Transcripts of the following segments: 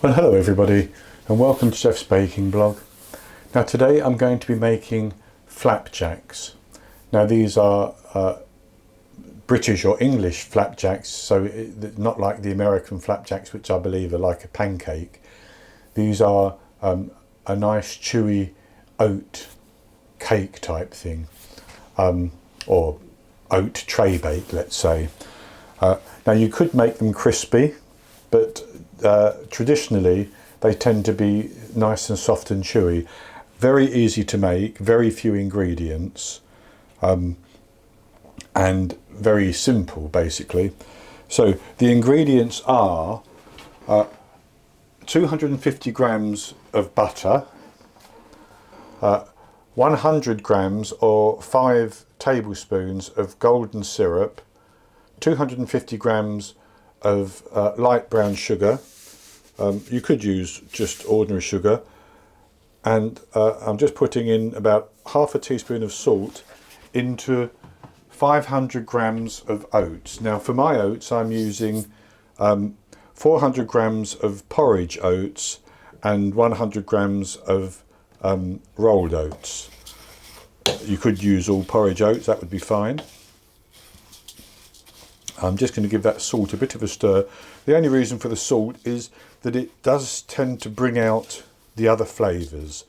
Well, hello everybody and welcome to Chef's Baking Blog. Now today I'm going to be making flapjacks. Now these are British or English flapjacks, so not like the American flapjacks, which I believe are like a pancake. These are a nice chewy oat cake type thing, or oat Traybake, let's say. Now you could make them crispy, but traditionally they tend to be nice and soft and chewy. Very easy to make, very few ingredients, and very simple basically. So the ingredients are 250 grams of butter, 100 grams or 5 tablespoons of golden syrup, 250 grams of light brown sugar. You could use just ordinary sugar, and I'm just putting in about half a teaspoon of salt into 500 grams of oats. Now for my oats I'm using 400 grams of porridge oats and 100 grams of rolled oats. You could use all porridge oats, that would be fine. I'm just going to give that salt a bit of a stir. The only reason for the salt is that it does tend to bring out the other flavours.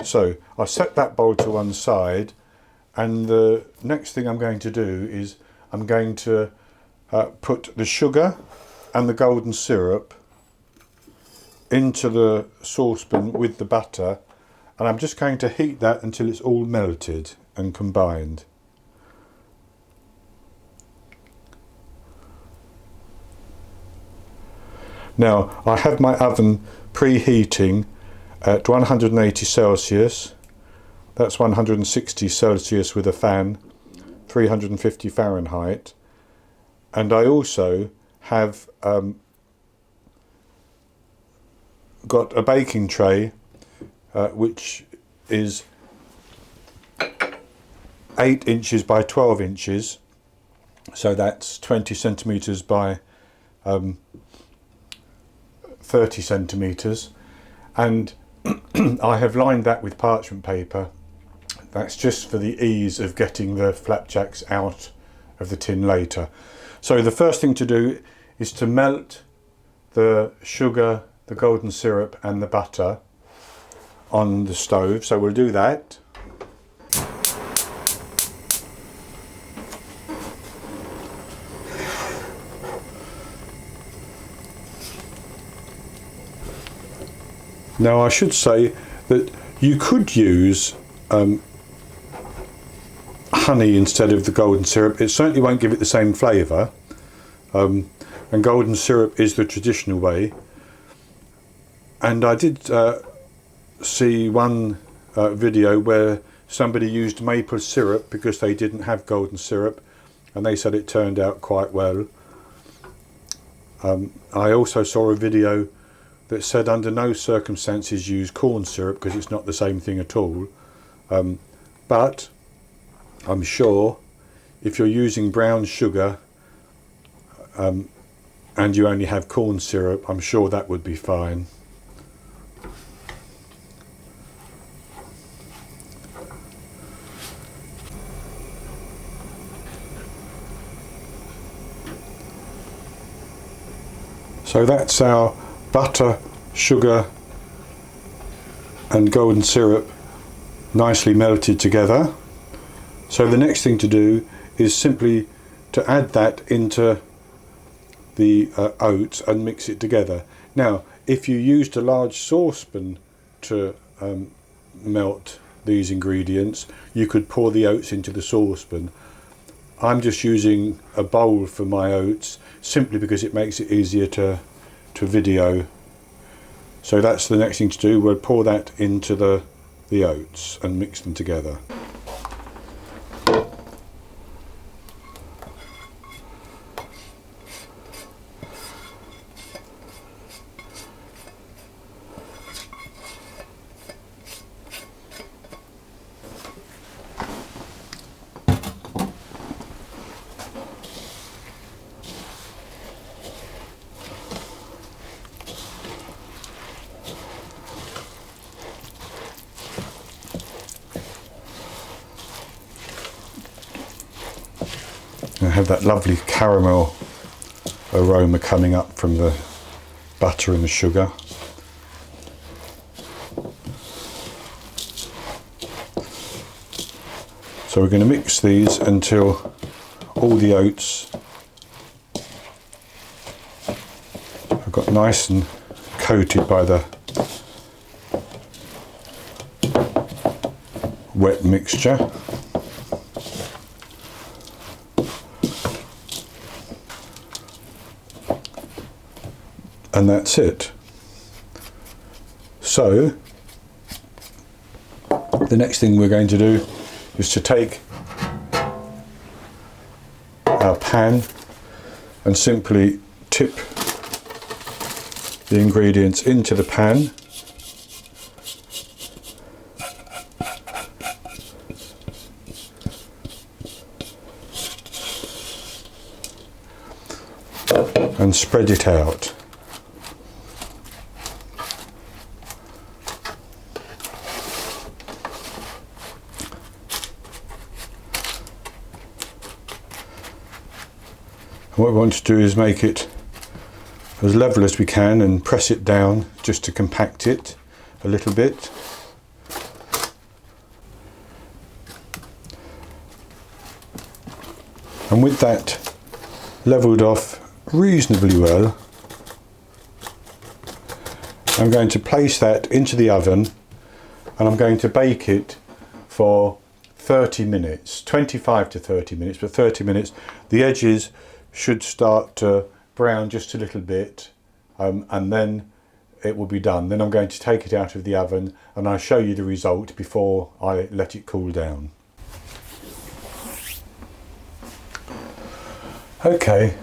So I'll set that bowl to one side, and the next thing I'm going to do is I'm going to put the sugar and the golden syrup into the saucepan with the butter, and I'm just going to heat that until it's all melted and combined. Now I have my oven preheating at 180 Celsius, that's 160 Celsius with a fan, 350 Fahrenheit, and I also have got a baking tray which is 8 inches by 12 inches, so that's 20 centimetres by 30 centimetres, and I have lined that with parchment paper. That's just for the ease of getting the flapjacks out of the tin later. So the first thing to do is to melt the sugar, the golden syrup and the butter on the stove, so we'll do that. Now I should say that you could use honey instead of the golden syrup. It certainly won't give it the same flavour, and golden syrup is the traditional way. And I did see one video where somebody used maple syrup because they didn't have golden syrup, and they said it turned out quite well. I also saw a video that said under no circumstances use corn syrup because it's not the same thing at all. But I'm sure if you're using brown sugar and you only have corn syrup, I'm sure that would be fine. So that's our butter, sugar and golden syrup nicely melted together. So the next thing to do is simply to add that into the oats and mix it together. Now if you used a large saucepan to melt these ingredients, you could pour the oats into the saucepan. I'm just using a bowl for my oats simply because it makes it easier to video. So that's the next thing to do. We'll pour that into the oats and mix them together. have that lovely caramel aroma coming up from the butter and the sugar. So we're going to mix these until all the oats have got nice and coated by the wet mixture. And that's it. So the next thing we're going to do is to take our pan and simply tip the ingredients into the pan. And spread it out. And what we want to do is make it as level as we can and press it down just to compact it a little bit. And with that leveled off reasonably well, I'm going to place that into the oven and I'm going to bake it for 30 minutes, 25 to 30 minutes, but 30 minutes. The edges should start to brown just a little bit, and then it will be done. Then I'm going to take it out of the oven and I'll show you the result before I let it cool down. Okay,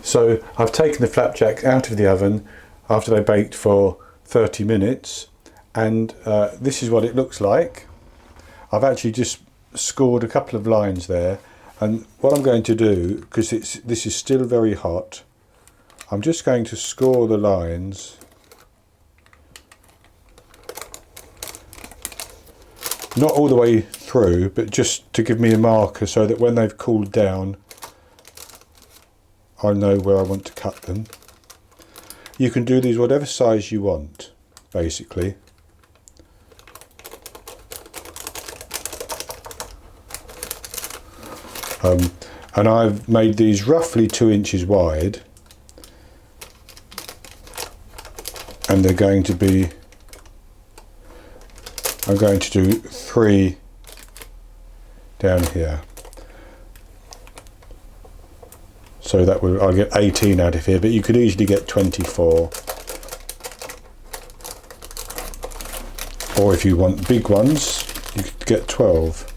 so I've taken the flapjacks out of the oven after they baked for 30 minutes, and this is what it looks like. I've actually just scored a couple of lines there, and what I'm going to do, because this is still very hot, I'm just going to score the lines not all the way through, but just to give me a marker so that when they've cooled down I know where I want to cut them. You can do these whatever size you want, basically. And I've made these roughly 2 inches wide, and they're going to be, I'm going to do 3 down here. So that will, I'll get 18 out of here, but you could easily get 24. Or if you want big ones, you could get 12.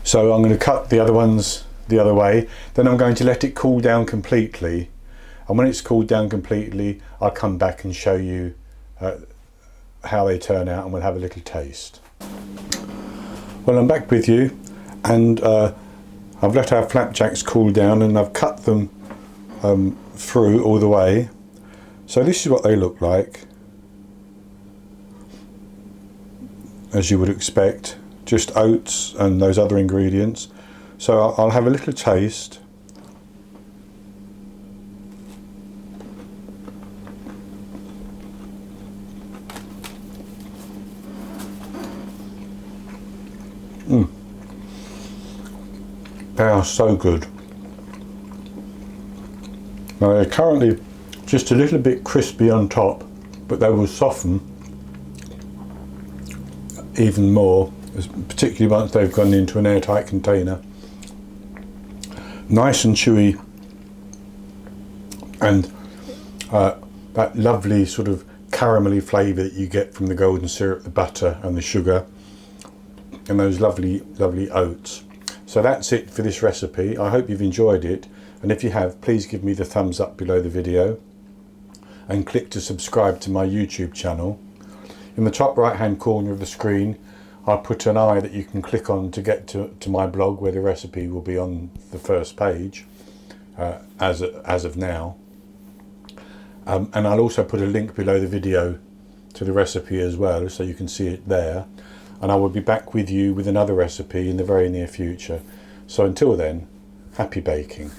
So I'm going to cut the other ones the other way, then I'm going to let it cool down completely, and when it's cooled down completely I'll come back and show you how they turn out, and we'll have a little taste. Well, I'm back with you, and I've let our flapjacks cool down and I've cut them through all the way. So this is what they look like, as you would expect. Just oats and those other ingredients. So I'll have a little taste. They are so good. Now they're currently just a little bit crispy on top, but they will soften even more, particularly once they've gone into an airtight container. Nice and chewy, and that lovely sort of caramelly flavour that you get from the golden syrup, the butter and the sugar, and those lovely oats. So that's it for this recipe. I hope you've enjoyed it, and if you have, please give me the thumbs up below the video and click to subscribe to my YouTube channel. In the top right hand corner of the screen I'll put an eye that you can click on to get to my blog, where the recipe will be on the first page as of now, and I'll also put a link below the video to the recipe as well, so you can see it there. And I will be back with you with another recipe in the very near future. So until then, happy baking.